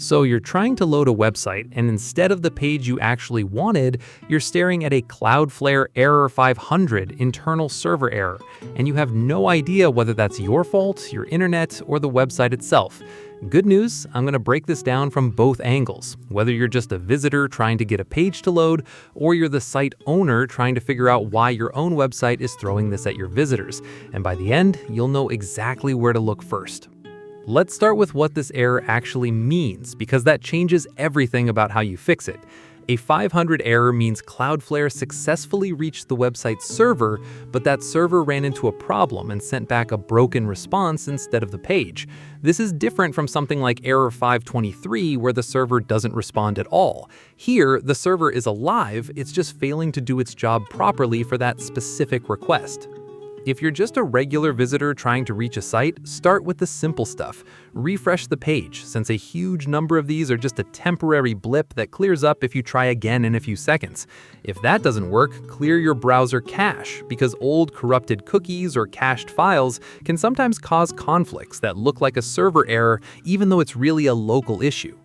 So you're trying to load a website, and instead of the page you actually wanted, you're staring at a Cloudflare Error 500 internal server error, and you have no idea whether that's your fault, your internet, or the website itself. Good news, I'm going to break this down from both angles, whether you're just a visitor trying to get a page to load, or you're the site owner trying to figure out why your own website is throwing this at your visitors. And by the end, you'll know exactly where to look first. Let's start with what this error actually means, because that changes everything about how you fix it. A 500 error means Cloudflare successfully reached the website's server, but that server ran into a problem and sent back a broken response instead of the page. This is different from something like error 523, where the server doesn't respond at all. Here, the server is alive, it's just failing to do its job properly for that specific request. If you're just a regular visitor trying to reach a site, start with the simple stuff. Refresh the page, since a huge number of these are just a temporary blip that clears up if you try again in a few seconds. If that doesn't work, clear your browser cache, because old corrupted cookies or cached files can sometimes cause conflicts that look like a server error, even though it's really a local issue.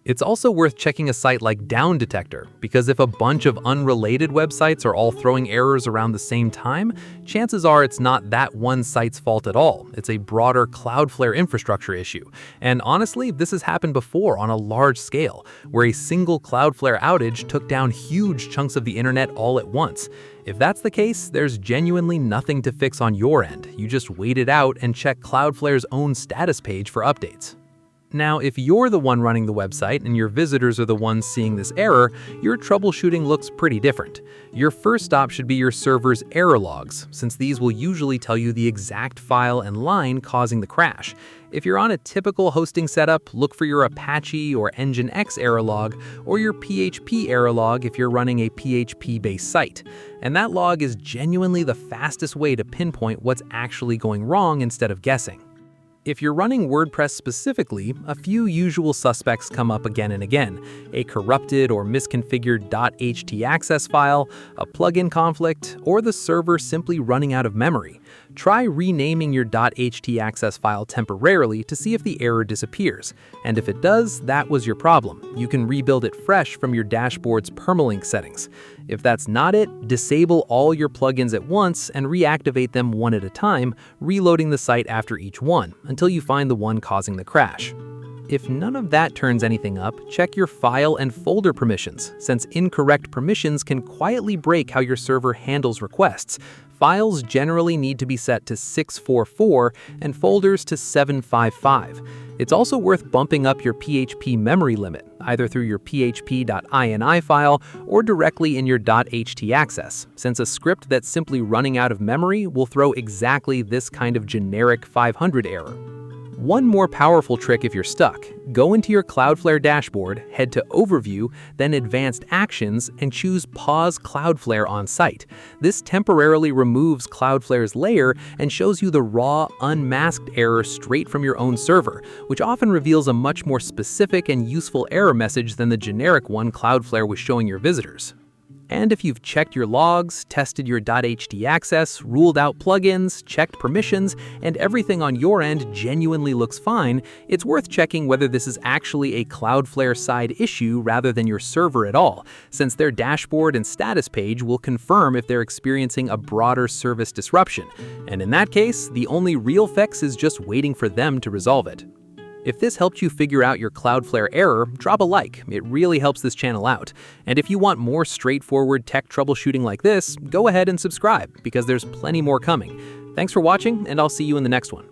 It's also worth checking a site like Down Detector, because if a bunch of unrelated websites are all throwing errors around the same time, chances are it's not that one site's fault at all. It's a broader Cloudflare infrastructure issue. And honestly, this has happened before on a large scale, where a single Cloudflare outage took down huge chunks of the internet all at once. If that's the case, there's genuinely nothing to fix on your end. You just wait it out and check Cloudflare's own status page for updates. Now, if you're the one running the website and your visitors are the ones seeing this error, your troubleshooting looks pretty different. Your first stop should be your server's error logs, since these will usually tell you the exact file and line causing the crash. If you're on a typical hosting setup, look for your Apache or Nginx error log, or your PHP error log if you're running a PHP-based site. And that log is genuinely the fastest way to pinpoint what's actually going wrong instead of guessing. If you're running WordPress specifically, a few usual suspects come up again and again: a corrupted or misconfigured htaccess file, a plugin conflict, or the server simply running out of memory. Try renaming your htaccess file temporarily to see if the error disappears. And if it does, that was your problem. You can rebuild it fresh from your dashboard's permalink settings. If that's not it, disable all your plugins at once and reactivate them one at a time, reloading the site after each one, until you find the one causing the crash. If none of that turns anything up, check your file and folder permissions, since incorrect permissions can quietly break how your server handles requests. Files generally need to be set to 644 and folders to 755. It's also worth bumping up your PHP memory limit, either through your php.ini file or directly in your htaccess, since a script that's simply running out of memory will throw exactly this kind of generic 500 error. One more powerful trick if you're stuck: go into your Cloudflare dashboard, head to Overview, then Advanced Actions, and choose Pause Cloudflare on site. This temporarily removes Cloudflare's layer and shows you the raw, unmasked error straight from your own server, which often reveals a much more specific and useful error message than the generic one Cloudflare was showing your visitors. And if you've checked your logs, tested your htaccess, ruled out plugins, checked permissions, and everything on your end genuinely looks fine, it's worth checking whether this is actually a Cloudflare side issue rather than your server at all, since their dashboard and status page will confirm if they're experiencing a broader service disruption. And in that case, the only real fix is just waiting for them to resolve it. If this helped you figure out your Cloudflare error, drop a like. It really helps this channel out. And if you want more straightforward tech troubleshooting like this, go ahead and subscribe, because there's plenty more coming. Thanks for watching, and I'll see you in the next one.